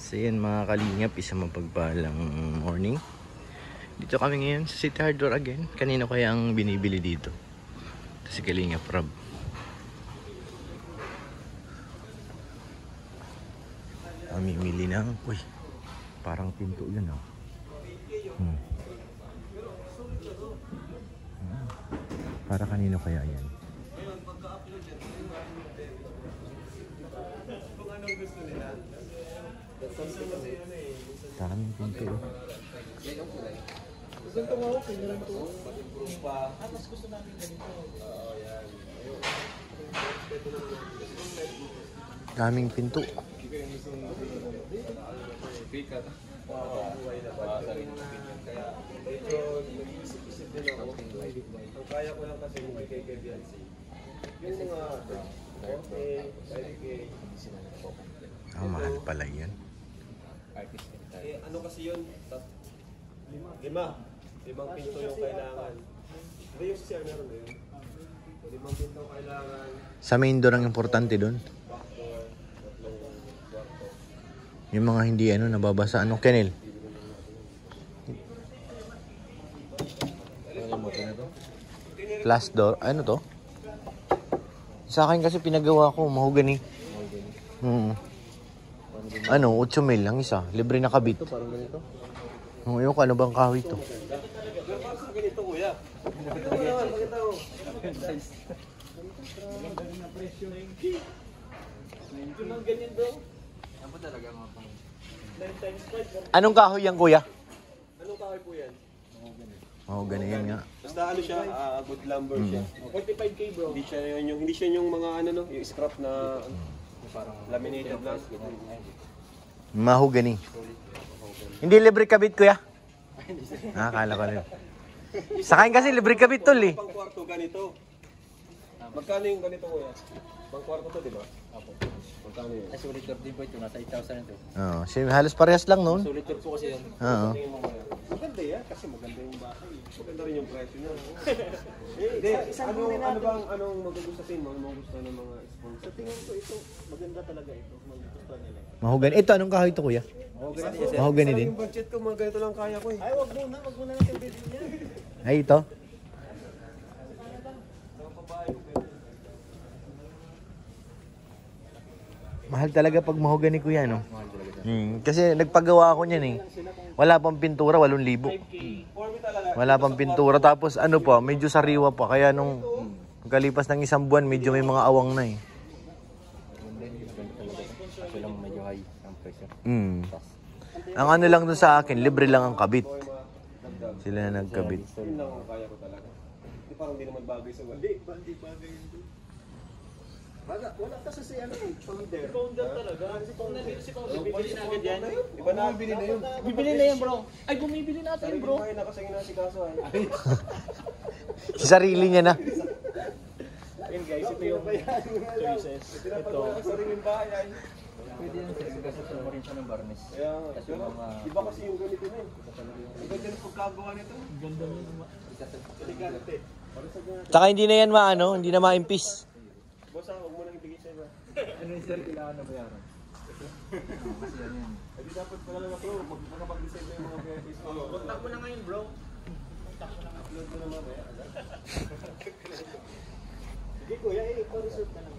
So yan mga kalingap, isang mapagpalang morning. Dito kami ngayon sa City Hardware again. Kanino kaya ang binibili dito? Ito si Kalingap Rob. Mamimili ng... Uy, parang pinto yun oh. Para kanino kaya yan? Daming pinto oh. Daming pinto. Ang kaya ko lang kasi yung kay KBNC. Yung mga 4K, 5K. Ah, mahal pala yan. Eh, ano kasi yun? Limang pinto yung kailangan. Hindi yung CR meron na yun. 5 pinto kailangan. Sa main door ang importante doon. Backdoor, 3 kwarto. Yung mga hindi nababasa. Ano, Kenel? Glass door. Ano to? Sa akin kasi pinagawa ko. Mahogany. Ano, 8,000 ang isa. Libre na kabit. Ito parang ganito. Ano ka, ano bang kahoy to? Pero parang sa ganito kuya. Pakita ko. Ganyan daw. Ano talaga mga pang 9 times 5. Anong kahoy yan, kuya? Anong kahoy po yan? Mahogany yan nga. Basta ano siya, good lumber siya. 45K bro. Hindi siya yung mga yung scrap na parang laminated lang. Mahogany. Hindi libre kabit, kuya? Akala ko rin. Sa akin kasi libre kabit tol eh. Pang kwarto ganito. Magkano yung ganito kuya? Pang kwarto to, di ba? Apo. Magkano yun? Ay, sulit tour din po ito. Nasa 8,000 ito. Oo, halos parehas lang noon. Sulit tour po kasi yan. Oo. Maganda yan kasi maganda yung bahay. Maganda rin yung presyo niya. Anong magugustuhin mo? Anong gusto ng mga sponsor? Sa tingin ko ito, maganda talaga ito. Magugustuhan nila. Mahogany. Ito, anong kahoy to, kuya? Mahogany din. Yung budget ko, mga ganito lang kaya ko eh. Ay, wag muna natin bilhin yan. Ay, ito. Mahal talaga pag mahogany, kuya, no? Mahal talaga siya. Kasi nagpagawa ako niyan eh. Wala pang pintura, 8,000. Wala pang pintura. Tapos ano pa, medyo sariwa pa. Kaya nung kalipas ng isang buwan, medyo may mga awang na eh. Kasi lang medyo high ang presyo. Ang ano lang dun sa akin, libre lang ang kabit. Sila na nagkabit. Yun lang ang kaya ko talaga. Hindi parang hindi naman bagay sa wala. Hindi bagay yun. Wala kasi si founder. Founder talaga. Kung nandito si founder, bibili na agad yan. Iba na bibili na yun. Bibili na yan, bro. Ay, bumibili natin, bro. Sarili na kasi ginasikaso ay. Si sarili niya na. Ayun guys, ito yung choices. Ito. Sariling bahay ay. Pwede yan, sir. Kasi ito mo rin siya ng barnes. Kaya nga. Tapos yung mga... Iba kasi yung ganito na eh. Ang ganda ng pagkagawa nito. Ganda mo yung... Elegante. Para sa ganito. Tsaka hindi na yan hindi na maimpis. Boss, huwag mo nang ibigay sa iba. Ano yung sir, kailangan na bayaran? Kasi yan yan. Hindi dapat pala lang ako, magpapag-design na yung mga VIPs. Contact mo na ngayon, bro. Upload mo na mamaya. Sige kuya, i-reserve ka lang.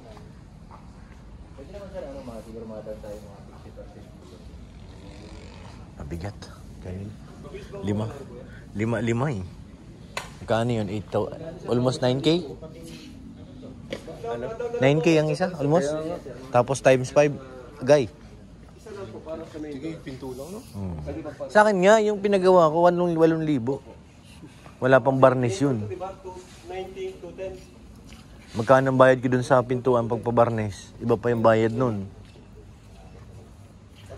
Pwede naman sir, siguro makadaan tayo mga 50%. Mabigat. Kanil. 5 eh. Magkano yun? 8,000. Almost 9K? 9K ang isa? Almost? Tapos times 5. Guy. Isa lang po, para sa main. Sige, pinto lang, no? Sa akin nga, yung pinagawa ko, 8,000. Wala pang barnis yun. Diba? 290, 210. Magkano ang bayad ko dun sa pintuan pagpabarnis? Iba pa yung bayad nun.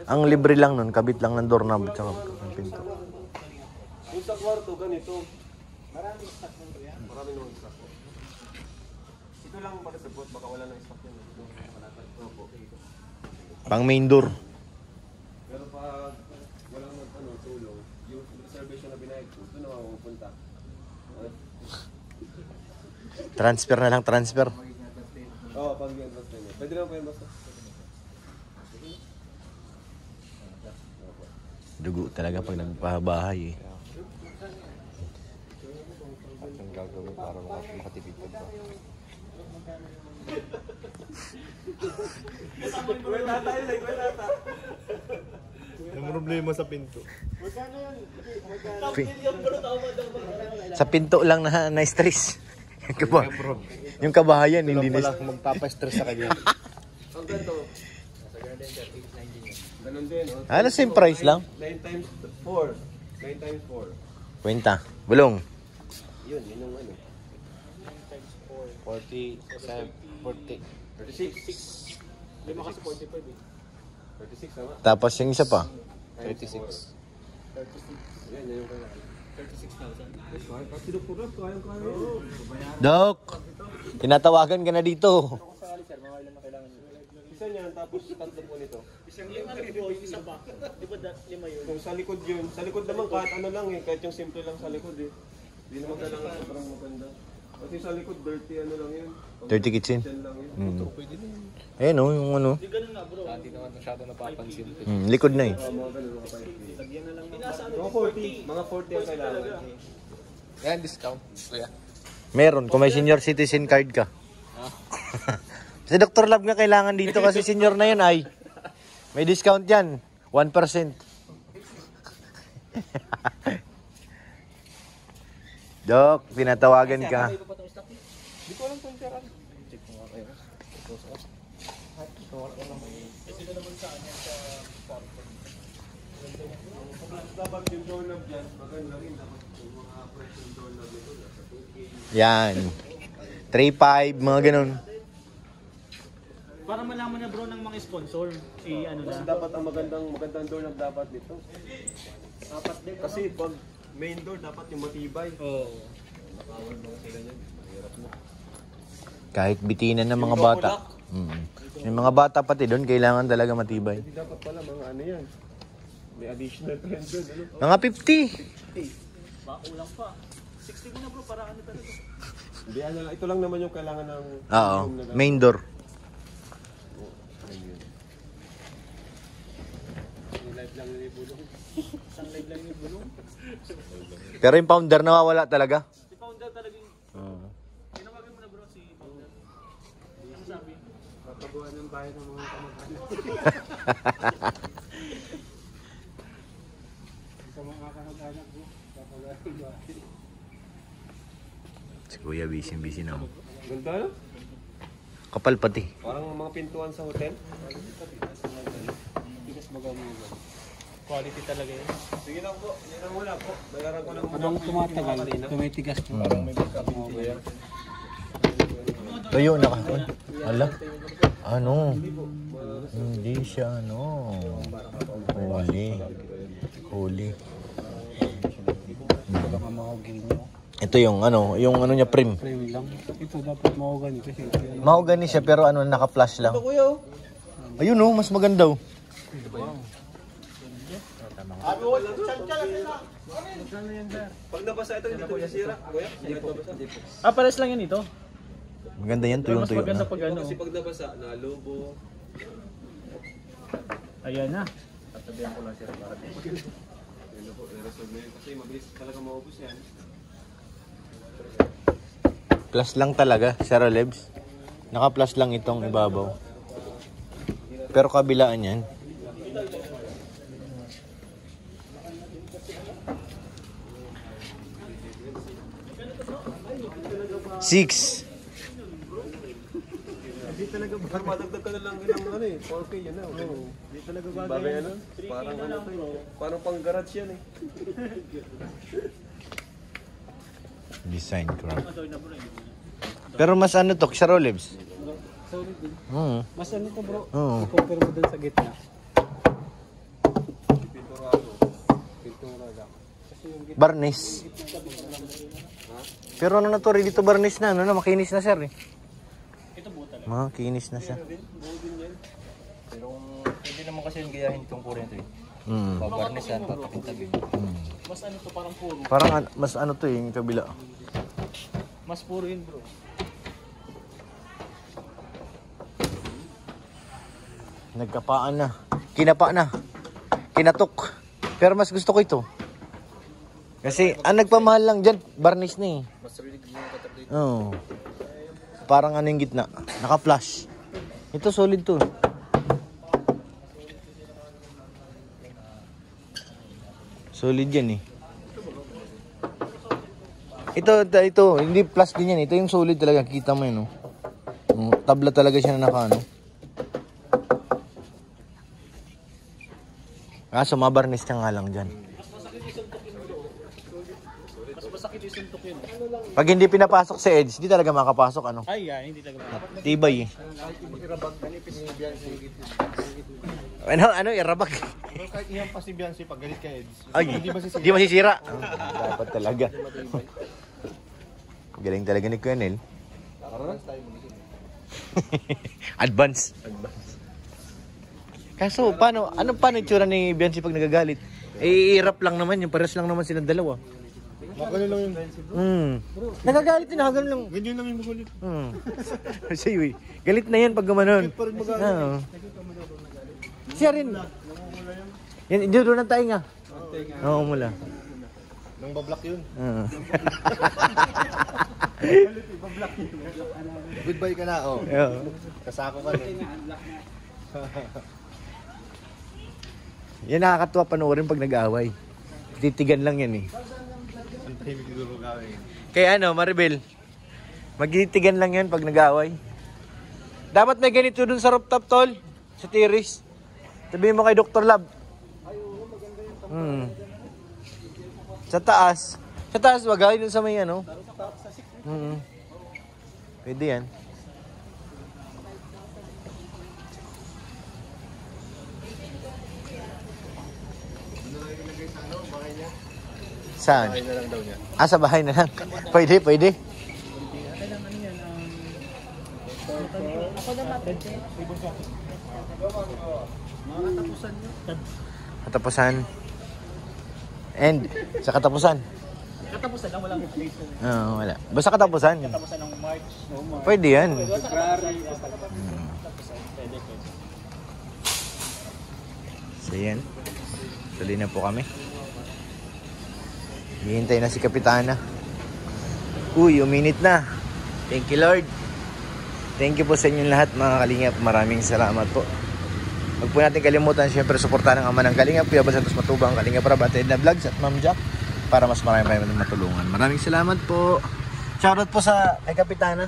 Ang libre lang nun, kabit lang ng doorknob at saka ang pinto. Yung sa kwarto, ganito. Maraming stock nun ko yan. Maraming nung stock ko. Ito lang para sa bot, baka wala nang stock yun. Opo. Pang main door. Pero pag walang tulong, yung reservation na binayad ko, ito na mapupunta. Transfer na lang, transfer. Oo, pag yung basta yun. Pwede naman po yung basta. Dugo talaga pag nagpabahay eh. At ang gagawin para makatipid ka ba? Wala tayo, wala tayo. Yung problema sa pinto. Sa pinto lang na stress. Yung kabahayan, hindi na. Walang magpapa-stress sa kanya. Ang ganito. Ganun din, oh. Ano, same price lang? 9 times 4. 9 times 4. Kwenta. Bulong. Yun yung ano. 40. 36. Lima kasi 45 eh. 36 tama? Tapos yung isa pa. 36. Yan yung kaya. 36,000. Kasi doktor kaya. Dok, tinatawagan ka na dito. Kung sakali sir, mga ilan na kailangan nyo? Isa niyan, tapos tatlo po nito. Isang lima rin po, yung isa pa. Di ba lima yun? Yung sa likod yun. Sa likod naman kahit ano lang eh. Kahit yung simple lang sa likod eh. Hindi naman kailangan sobrang maganda. Kasi sa likod dirty ano lang yun. 30 kitchen. Kitchen lang yun. Pwede din. Ayun oh, yung ano. Di ganun nga bro. Hindi naman masyado napapansin. Likod na eh. Mga ganun mga kapatid. Lagyan na lang ng Mga 40. Mga 40 ang kailangan. Yan, discount. Kuya. Meron, kung may senior citizen card ka. Si Dr. Lab nga kailangan dito kasi senior na yun ay. May discount yan. 1%. Dok, tinatawagan ka. Di ko alam kung sir. Check mo nga kayo. Dapat yung doorknob dyan. Maganda rin. Dapat yung mga press yung doorknob ito. Nasa 2K. Yan. 3.5, mga ganun. Para malaman na bro ng mga sponsor, ano Kasi na. dapat ang magandang doorknob dapat dito. Dapat din. Kasi pag main door dapat yung matibay. Oo. Nakawal mga sila niyan. Mahirap na. Kahit bitinan ng mga bata. Yung mga bata pati doon, kailangan talaga matibay. Hindi dapat pala mga ano yan. May additional friend doon. Ano? Mga 50. Ba, ulang pa. 60 mo na bro, para ano talaga. Hindi, ano, ito lang naman yung kailangan ng Oo, room na main door. Ayun. Live lang yung ibulong. Isang live lang yung bulong. Pero yung founder nawawala talaga. Si Founder talaga yung... Tinawagan mo na bro si Founder. Ano sabi? Tatabuhan ng bahay ng mga kamag-anak. Sa mga kamag-anak ko, tatabuhan ng bahay. Si Kuya busy na. Ganda no? Kapal pati. Parang mga pintuan sa hotel. Tigas baga mga. Quality talaga yun. Sige lang po, yan lang muna po. Bayaran ko lang muna. Habang tumatagal, tumitigas po. Parang may magkakabinti. Tuyo na ka. Ala. Ano? Hindi siya ano. Huli. Ito lang ang mahogany nyo. Ito yung ano niya prim. Frame lang. Ito dapat mahogany kasi. Mahogany siya pero ano naka-flash lang. Kuya oh. Ayun oh, mas maganda oh. Pag nabasa ito, hindi ito sisira. Kuya, hindi po. Ah, pares lang yan ito. Maganda yan, Pero mas tuyong-tuyo maganda na. pag ano. Kasi pag nabasa, nalubo. Ayan na. Tatabihan ko lang siya para Yan po, i-resolve na yun. Kasi mabilis talaga maubos yan. Plus lang talaga, Sarah Lebs. Naka-plus lang itong ibabaw. Pero kabilaan yan. Six. Pag madagdag ka na lang ng ano eh, 4K yan na. Hindi talaga bagay ano. Parang ano to eh. Parang pang garage yan eh. Design craft. Pero mas ano to, Sarah Lebs? Solid din. Mas ano to bro? Oo. I-compare mo dun sa gitna. Pinturado. Pintura lang. Kasi yung gitna. Barnis. Pero ano na to, ready to barnis na. Ano na, makinis na sir eh. Ito buo talaga. Makinis na siya. Pero pwede naman kasi yung gayahin itong kurento eh. Babarnisan, tatakintagin. Mas ano to, parang puro. Parang mas ano to yung kabila. Mas puro yun bro. Nagkapaan na. Kinapa na. Kinatok. Pero mas gusto ko ito. Kasi ang nagpamahal lang dyan, varnish na eh. Mas rinig yung katak dito. Oo. Parang ano yung gitna. Naka-flash. Ito solid to. Solid yan eh. Ito. Hindi plus din yan. Ito yung solid talaga. Kita mo yun, no? Tabla talaga siya na naka, ano? Kaso mabarnis ka nga lang dyan. Mas masakit isuntok yun. Pag hindi pinapasok sa edge, hindi talaga makapasok, ano? Ay, hindi talaga. Tibay eh. Ano, irabag. Pero kahit iyan pa si Biancy pag galit ka, Eds. Ay, hindi masisira. Dapat talaga. Galing talaga ni Colonel. Advance. Kaso, paano itsura ni Biancy pag nagagalit? I-rap lang naman yung pares lang naman silang dalawa. Magano lang yun. Nagagalit din, nakagano lang. Ganyan lang yung magulit. Sa'yo eh. Galit na yan pag gumanon. Oo. Siya rin. Yan, doon ang tainga. Oo, mula. Nang bablock yun. Oo. Goodbye ka na, oh. Oo. Kasako ka na. Yan nakakatuwa panoorin pag nag-aaway. Titigan lang yan eh. Ang tahimik siguro gawin. Kaya ano, Maribel, magtitigan lang yan pag nag-aaway. Dapat may ganito dun sa rooftop, tol. Sa terrace. Sabihin mo kay Dr. Lab. Sa taas. Sa taas, wag dun sa may ano. Pwede yan. Saan? Bahay na lang daw niya. Sa bahay na lang. Pwede. Katapusan. And sa katapusan. Katapusan lang, walang place. Oo, wala. Basta katapusan. Katapusan ng March. Pwede yan. February. Pwede. So yan. Tuloy na po kami. Hihintay na si Kapitana. Uy, uminit na. Thank you, Lord. Thank you po sa inyong lahat, mga Kalingap. Maraming salamat po. Huwag po natin kalimutan, syempre, suportahan ng ama ng Kalingap, Kuya Bal Santos Matubang, Kalingap Rab at Edna Vlogs at Ma'am Jack para mas marami pa matulungan. Maraming salamat po. Shoutout po sa kay Kapitana.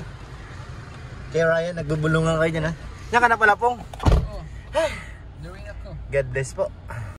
Kay Ryan, nagbubulungan kayo dyan, ha? Yan ka na pala, Pong. Doing up ko. God bless po.